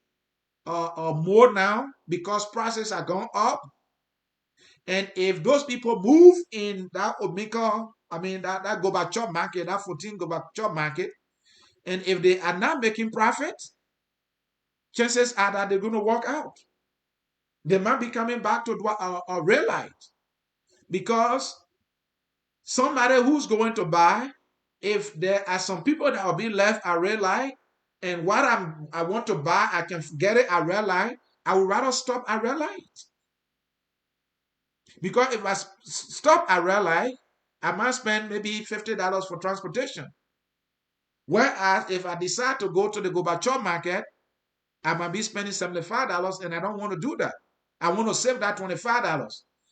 more now because prices are going up. And if those people move in that Omika, that Gorbachop market, that 14 Gorbachop market, and if they are not making profit, chances are that they're going to walk out. They might be coming back to a real light, because somebody who's going to buy, if there are some people that will be left at red light, and what I want to buy, I can get it at red light, I would rather stop at red light. Because if I stop at red light, I might spend maybe $50 for transportation. Whereas if I decide to go to the Gorbachop market, I might be spending $75, and I don't want to do that. I want to save that $25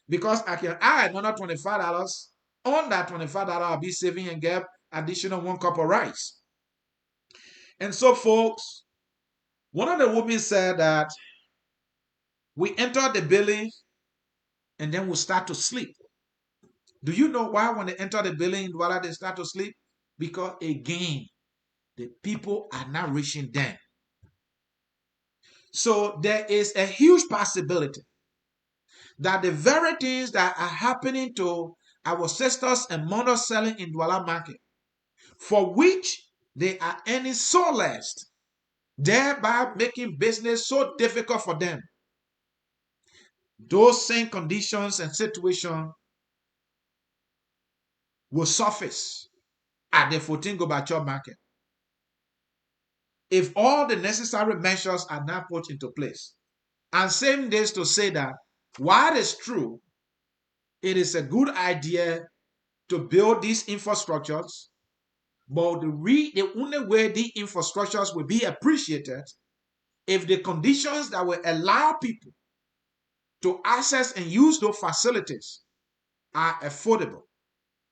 because I can add another $25 on that $25 I'll be saving and get additional 1 cup of rice. And so, folks, one of the women said that we enter the building and then we start to sleep. Do you know why when they enter the building, while they start to sleep? Because again, the people are not reaching them. So there is a huge possibility that the very things that are happening to our sisters and mothers selling in Douala market, for which they are earning so less, thereby making business so difficult for them, those same conditions and situations will surface at the 14 Gorbachop market if all the necessary measures are not put into place. And same days to say that while it's true, it is a good idea to build these infrastructures, but the only way these infrastructures will be appreciated if the conditions that will allow people to access and use those facilities are affordable.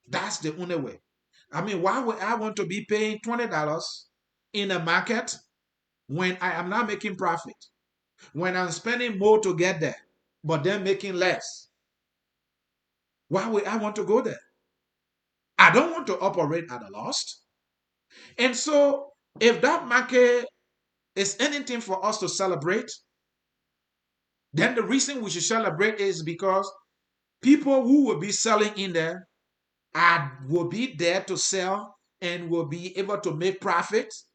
That's the only way. Why would I want to be paying $20 in a market when I am not making profit? When I'm spending more to get there, but then making less? Why would I want to go there? I don't want to operate at a loss. And so, if that market is anything for us to celebrate, then the reason we should celebrate is because people who will be selling in there will be there to sell and will be able to make profits,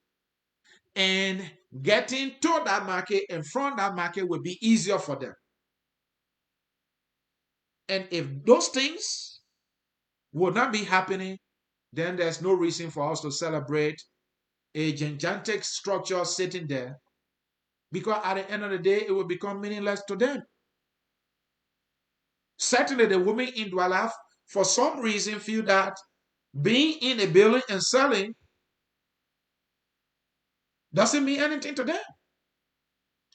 and getting to that market and from that market will be easier for them. And if those things will not be happening, then there's no reason for us to celebrate a gigantic structure sitting there, because at the end of the day, it will become meaningless to them. Certainly, the women in Douala, for some reason, feel that being in a building and selling doesn't mean anything to them,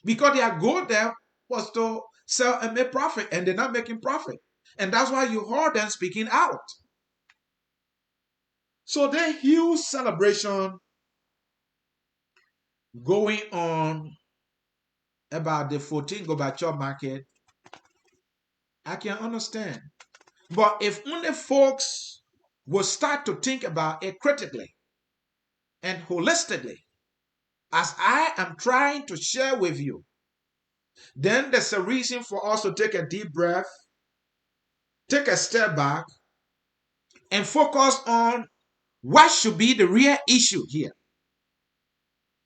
because their goal there was to sell and make profit, and they're not making profit. And that's why you heard them speaking out. So there's huge celebration going on about the 14 Gorbachop market. I can understand. But if only folks will start to think about it critically and holistically, as I am trying to share with you, then there's a reason for us to take a deep breath, take a step back, and focus on what should be the real issue here.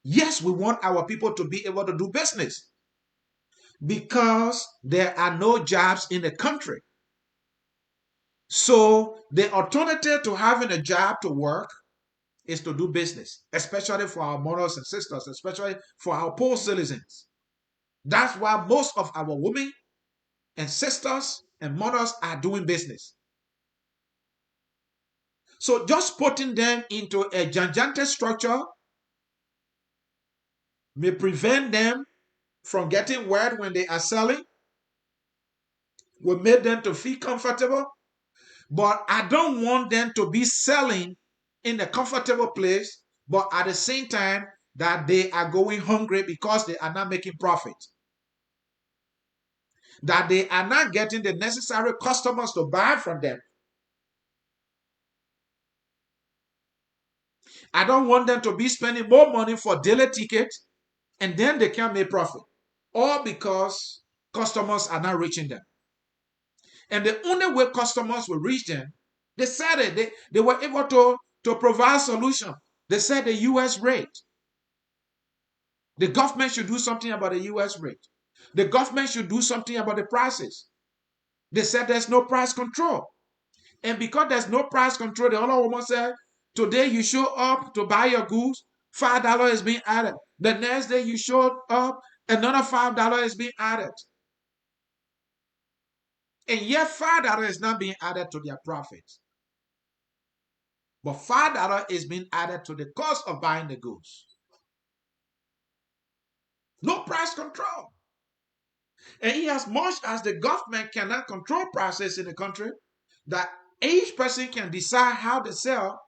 Yes, we want our people to be able to do business because there are no jobs in the country. So the alternative to having a job to work is to do business, especially for our mothers and sisters, especially for our poor citizens. That's why most of our women and sisters and mothers are doing business. So just putting them into a gigantic structure may prevent them from getting wet when they are selling, will make them to feel comfortable. But I don't want them to be selling in a comfortable place, but at the same time that they are going hungry because they are not making profit, that they are not getting the necessary customers to buy from them. I don't want them to be spending more money for daily tickets and then they can't make profit, all because customers are not reaching them. And the only way customers will reach them, they said it, they were able to provide solution. They said the US rate. The government should do something about the US rate. The government should do something about the prices. They said there's no price control. And because there's no price control, the other woman said, today you show up to buy your goods, $5 is being added. The next day you showed up, another $5 is being added. And yet $5 is not being added to their profits. But $5 is being added to the cost of buying the goods. No price control. And as much as the government cannot control prices in the country, that each person can decide how to sell,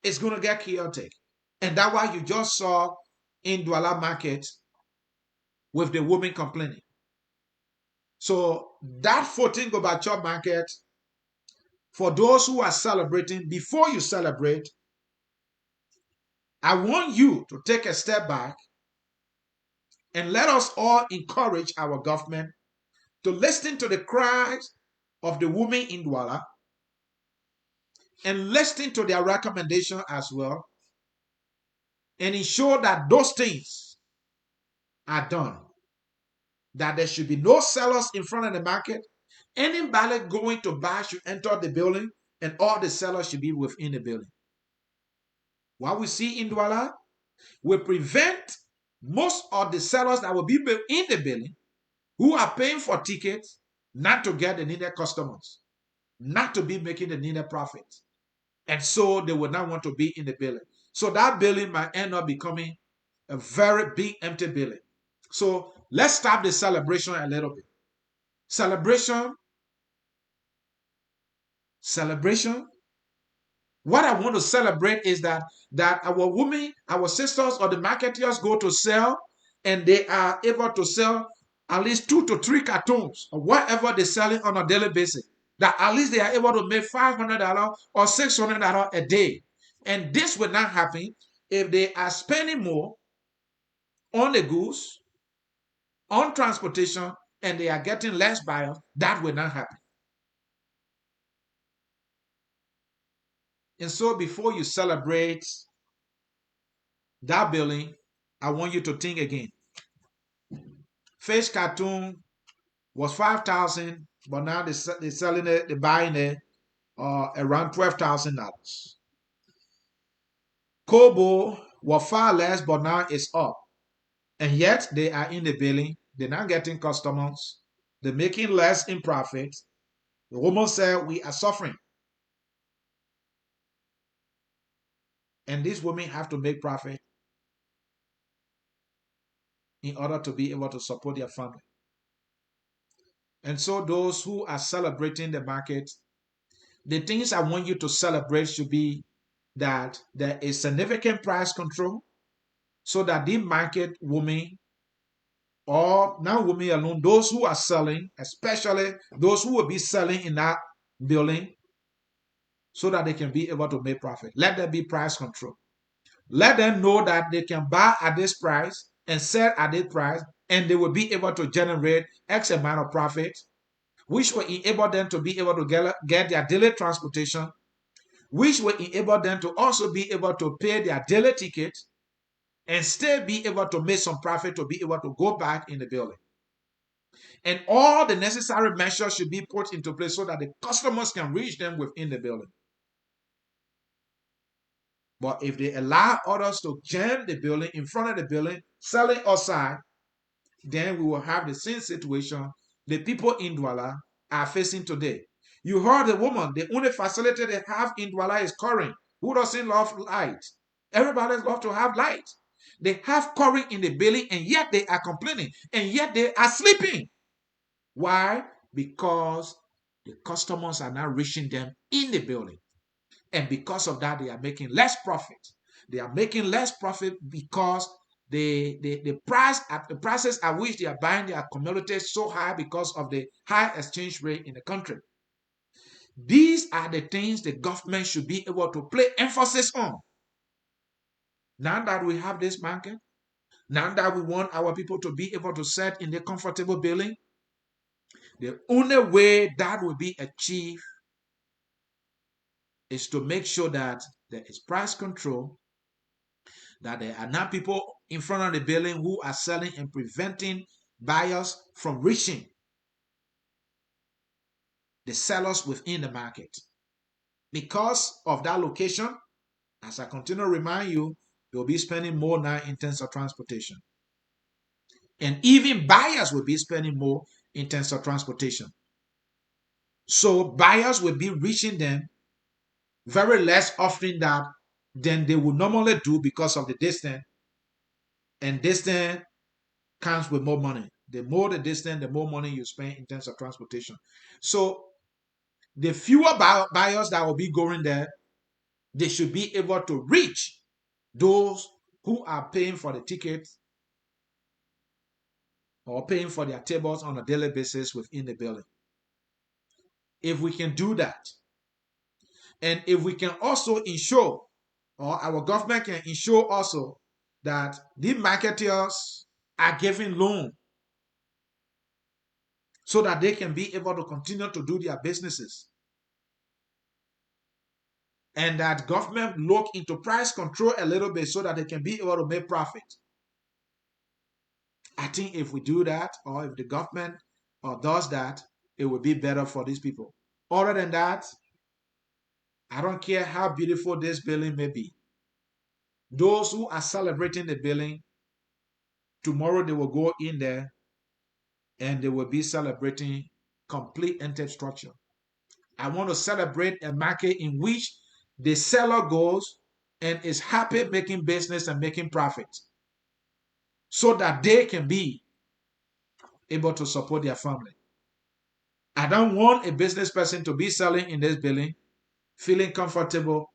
it's going to get chaotic. And that's why you just saw in Douala market with the women complaining. So that 14 Gorbachop market, for those who are celebrating, before you celebrate, I want you to take a step back and let us all encourage our government to listen to the cries of the women in Douala and listen to their recommendation as well, and ensure that those things are done. That there should be no sellers in front of the market. Anybody going to buy should enter the building, and all the sellers should be within the building. What we see in Douala will prevent most of the sellers that will be in the building who are paying for tickets not to get the needed customers, not to be making the needed profits. And so they will not want to be in the building. So that building might end up becoming a very big empty building. So let's stop the celebration a little bit. Celebration. What I want to celebrate is that our women, our sisters, or the marketeers go to sell, and they are able to sell at least 2 to 3 cartons or whatever they're selling on a daily basis. That at least they are able to make $500 or $600 a day. And this will not happen if they are spending more on the goods, on transportation, and they are getting less buyers. That will not happen. And so before you celebrate that building, I want you to think again. Fish cartoon was 5,000 but now they're selling it, they're buying it around $12,000. Kobo was far less, but now it's up. And yet they are in the building. They're not getting customers. They're making less in profit. The woman said, we are suffering. And these women have to make profit in order to be able to support their family. And so those who are celebrating the market, the things I want you to celebrate should be that there is significant price control so that the market women, or not women alone, those who are selling, especially those who will be selling in that building, so that they can be able to make profit. Let there be price control. Let them know that they can buy at this price and sell at this price, and they will be able to generate X amount of profit, which will enable them to be able to get their daily transportation, which will enable them to also be able to pay their daily ticket and still be able to make some profit to be able to go back in the building. And all the necessary measures should be put into place so that the customers can reach them within the building. But if they allow others to jam the building in front of the building, selling outside, then we will have the same situation the people in Douala are facing today. You heard the woman, the only facility they have in Douala is current. Who doesn't love light? Everybody loves to have light. They have current in the building, and yet they are complaining, and yet they are sleeping. Why? Because the customers are not reaching them in the building. And because of that, they are making less profit. They are making less profit because the prices at which they are buying their commodities so high because of the high exchange rate in the country. These are the things the government should be able to play emphasis on. Now that we have this market, now that we want our people to be able to set in the comfortable building, the only way that will be achieved is to make sure that there is price control, that there are not people in front of the building who are selling and preventing buyers from reaching the sellers within the market. Because of that location, as I continue to remind you, you'll be spending more now in terms of transportation. And even buyers will be spending more in terms of transportation. So buyers will be reaching them very less often than they would normally do because of the distance. And distance comes with more money. The more the distance, the more money you spend in terms of transportation. So the fewer buyers that will be going there, they should be able to reach those who are paying for the tickets or paying for their tables on a daily basis within the building. If we can do that, and if we can also ensure, or our government can ensure also, that the marketers are giving loan so that they can be able to continue to do their businesses, and that government look into price control a little bit so that they can be able to make profit. I think if we do that, or if the government does that, it will be better for these people. Other than that, I don't care how beautiful this building may be. Those who are celebrating the building, tomorrow they will go in there and they will be celebrating complete empty structure. I want to celebrate a market in which the seller goes and is happy making business and making profit so that they can be able to support their family. I don't want a business person to be selling in this building, feeling comfortable,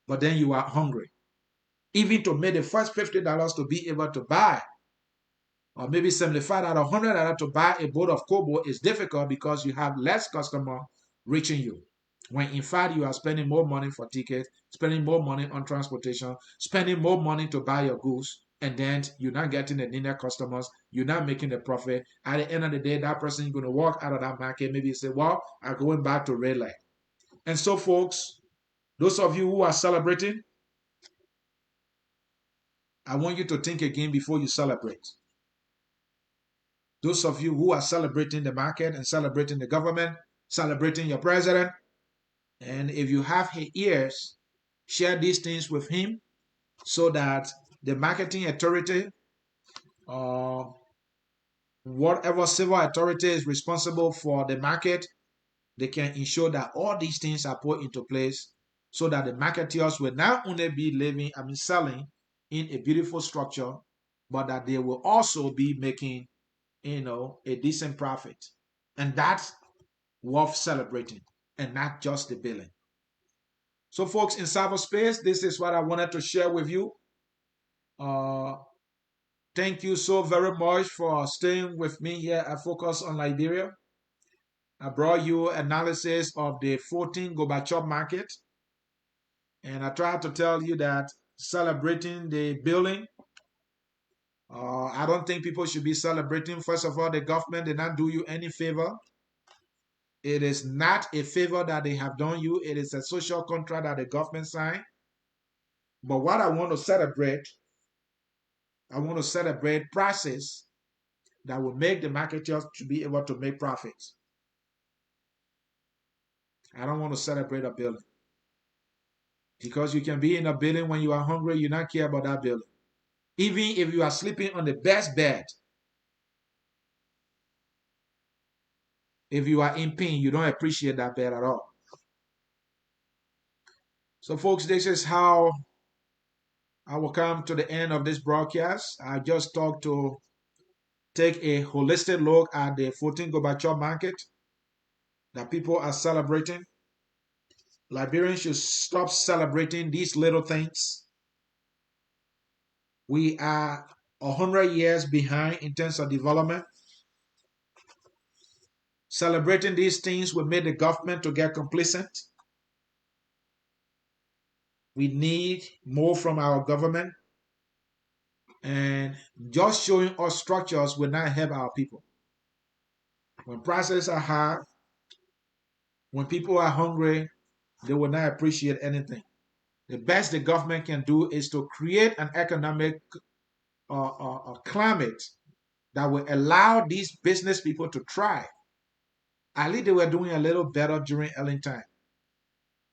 but then you are hungry. Even to make the first $50 to be able to buy, or maybe $75 or $100 to buy a bowl of kobo is difficult because you have less customer reaching you. When in fact you are spending more money for tickets, spending more money on transportation, spending more money to buy your goods, and then you're not getting the needed customers, you're not making the profit. At the end of the day, that person is going to walk out of that market, maybe say, well, I'm going back to red light. And so, folks, those of you who are celebrating, I want you to think again before you celebrate. Those of you who are celebrating the market and celebrating the government, celebrating your president, and if you have his ears, share these things with him so that the marketing authority or whatever civil authority is responsible for the market, they can ensure that all these things are put into place so that the marketeers will not only be selling in a beautiful structure, but that they will also be making, a decent profit. And that's worth celebrating and not just the billing. So folks, in cyberspace, this is what I wanted to share with you. Thank you so very much for staying with me here at Focus on Liberia. I brought you analysis of the 14 Gorbachop market. And I tried to tell you that celebrating the building, I don't think people should be celebrating. First of all, the government did not do you any favor. It is not a favor that they have done you. It is a social contract that the government signed. But what I want to celebrate process that will make the marketers to be able to make profits. I don't want to celebrate a building. Because you can be in a building when you are hungry, you not care about that building. Even if you are sleeping on the best bed, if you are in pain, you don't appreciate that bed at all. So folks, this is how I will come to the end of this broadcast. I just talked to take a holistic look at the 14 Gorbachop market that people are celebrating. Liberians should stop celebrating these little things. We are 100 years behind in terms of development. Celebrating these things will make the government to get complacent. We need more from our government. And just showing us structures will not help our people. When prices are high, when people are hungry, they will not appreciate anything. The best the government can do is to create an economic climate that will allow these business people to thrive. At least they were doing a little better during Ellen time.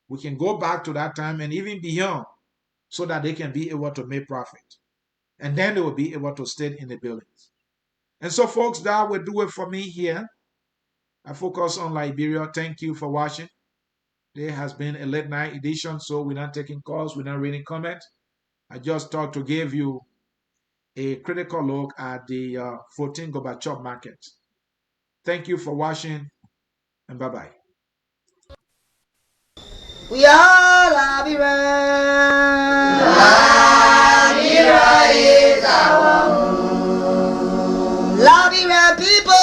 We can go back to that time and even beyond so that they can be able to make profit. And then they will be able to stay in the buildings. And so, folks, that will do it for me here. I Focus on Liberia. Thank you for watching. There has been a late night edition, so we're not taking calls, we're not reading comments. I just thought to give you a critical look at the 14 Gorbachop market. Thank you for watching, and bye-bye. We are Liberia. Liberia is our home. Liberia people.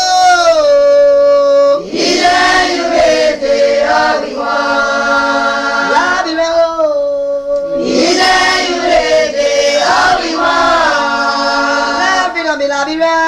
Liberia.